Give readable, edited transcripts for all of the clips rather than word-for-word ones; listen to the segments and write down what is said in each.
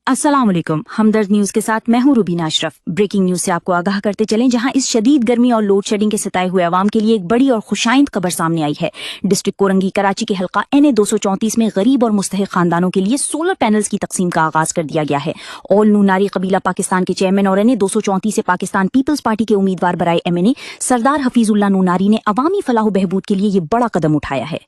अस्सलाम वालेकुम। हमदर्द न्यूज के साथ मैं हूं रुबीना अशरफ। ब्रेकिंग न्यूज से आपको आगाह करते चलें, जहां इस शदीद गर्मी और लोड शेडिंग के सताए हुए अवाम के लिए एक बड़ी और खुशाइंद खबर सामने आई है। डिस्ट्रिक्ट कोरंगी कराची के हल्का NA 234 में गरीब और मुस्तहिक खानदानों के लिए सोलर पैनल्स की तकसीम का आगाज कर दिया गया है। ऑल नूनारी कबीला पाकिस्तान के चेयरमैन और NA 234 से पाकिस्तान पीपल्स पार्टी के उम्मीदवार बराए MNA सरदार हफीजुल्लाह नूनारी ने अवामी फलाह बहबूद के लिए ये बड़ा कदम उठाया है।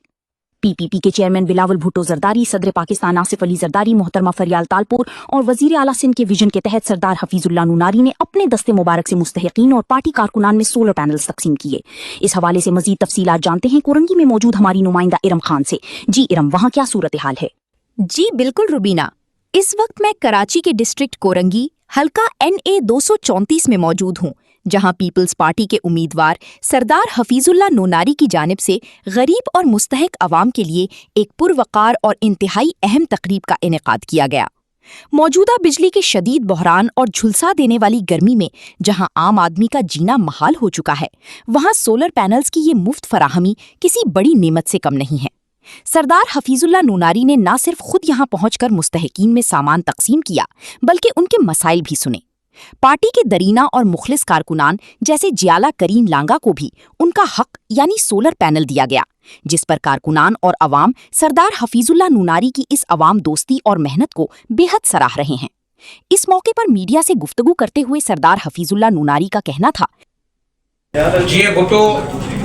PPP के चेयरमैन बिलावल भुट्टो जरदारी, सदर पाकिस्तान आसिफ अली जरदारी, मोहतरमा फरियाल तालपुर और वजीर आला सिंध के विजन के तहत सरदार हफीजुल्लाह नूनारी ने अपने दस्ते मुबारक से मुस्तहिकीन और पार्टी कारकुनान में सोलर पैनल्स तकसीम किए। इस हवाले से मजीद तफसीलात जानते हैं कोरंगी में मौजूद हमारी नुमाइंदा इरम खान से। जी इरम, वहाँ क्या सूरत हाल है? जी बिल्कुल रुबीना, इस वक्त मैं कराची के डिस्ट्रिक्ट कोरंगी हल्का NA 234 में मौजूद हूँ, जहां पीपल्स पार्टी के उम्मीदवार सरदार हफीजुल्लाह नूनारी की जानिब से गरीब और मुस्तहिक अवाम के लिए एक पुरवकार और इंतहाई अहम तकरीब का इनेकाद किया गया। मौजूदा बिजली के शदीद बहरान और झुलसा देने वाली गर्मी में जहां आम आदमी का जीना महाल हो चुका है, वहां सोलर पैनल्स की ये मुफ्त फराहमी किसी बड़ी नेमत से कम नहीं है। सरदार हफीजुल्लाह नूनारी ने न सिर्फ खुद यहां पहुंचकर मुस्तहिकीन में सामान तकसीम किया, बल्कि उनके मसाइल भी सुने। पार्टी के दरीना और मुखलिस कारकुनान जैसे जियाला करीम लांगा को भी उनका हक यानी सोलर पैनल दिया गया, जिस पर कारकुनान और अवाम सरदार हफीजुल्लाह नूनारी की इस अवाम दोस्ती और मेहनत को बेहद सराह रहे हैं। इस मौके पर मीडिया से गुफ्तगू करते हुए सरदार हफीजुल्लाह नूनारी का कहना था, जी भुट्टो,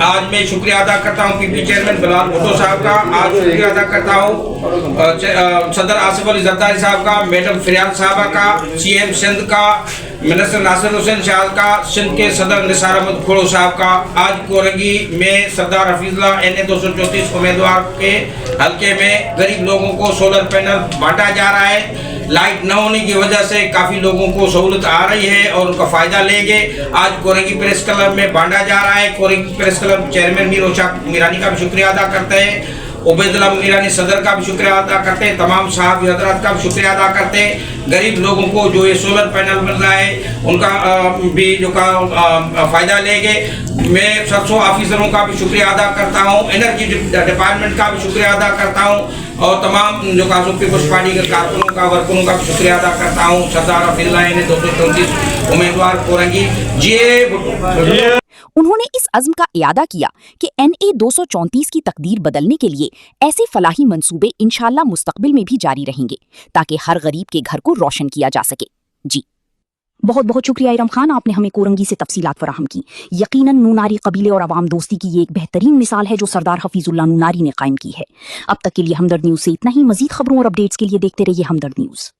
आज मैं शुक्रिया अदा करता हूँ PPP चेयरमैन बिलावल भुट्टो साहब का। आज शुक्रिया अदा करता हूँ सदर आसिफ अली जरदारी साहब का, मैडम फरियाल साहबा का, CM सिंध का, मिनिस्टर नासिर हुसैन शाह का, सिंध के सदर निसार अहमद खोड़ो साहब का। आज कोरंगी में सरदार हफीजुल्लाह NA 234 उम्मीदवार के हल्के में गरीब लोगों को सोलर पैनल बांटा जा रहा है। लाइट न होने की वजह से काफ़ी लोगों को सहूलत आ रही है और उनका फ़ायदा लेंगे। आज कोरंगी प्रेस क्लब में बांटा जा रहा है। Korangi press club chairman Mir Osha Mirani का भी शुक्रिया अदा करते हैं, उबैदुल्लाह मीरानी सदर का भी शुक्रिया अदा करते हैं, तमाम साहब हजरात का भी शुक्रिया अदा करते हैं। गरीब लोगों को जो ये सोलर पैनल मिल रहा है उनका भी जो का फ़ायदा लेंगे। मैं 700 ऑफिसरों का भी शुक्रिया अदा करता हूँ, एनर्जी डिपार्टमेंट का भी शुक्रिया अदा करता हूँ और तमाम जो का पीपल्स पार्टी के कारकुनों का वर्करों का भी शुक्रिया अदा करता हूँ। सरदार हफीजुल्लाह NA 234 उम्मीदवार कोरंगी जी। उन्होंने इस अज़्म का इयादा किया कि NA 234 की तकदीर बदलने के लिए ऐसे फलाही मंसूबे इंशाअल्लाह मुस्तकबिल में भी जारी रहेंगे, ताकि हर गरीब के घर को रोशन किया जा सके। जी बहुत बहुत शुक्रिया इरम खान, आपने हमें कोरंगी से तफसीलात फराहम की। यकीनन नूनारी कबीले और अवाम दोस्ती की ये एक बेहतरीन मिसाल है जो सरदार हफीजुल्लाह नूनारी ने कायम की है। अब तक के लिए हमदर्द न्यूज से इतना ही। मजीद खबरों और अपडेट्स के लिए देखते रहिए हमदर्द न्यूज।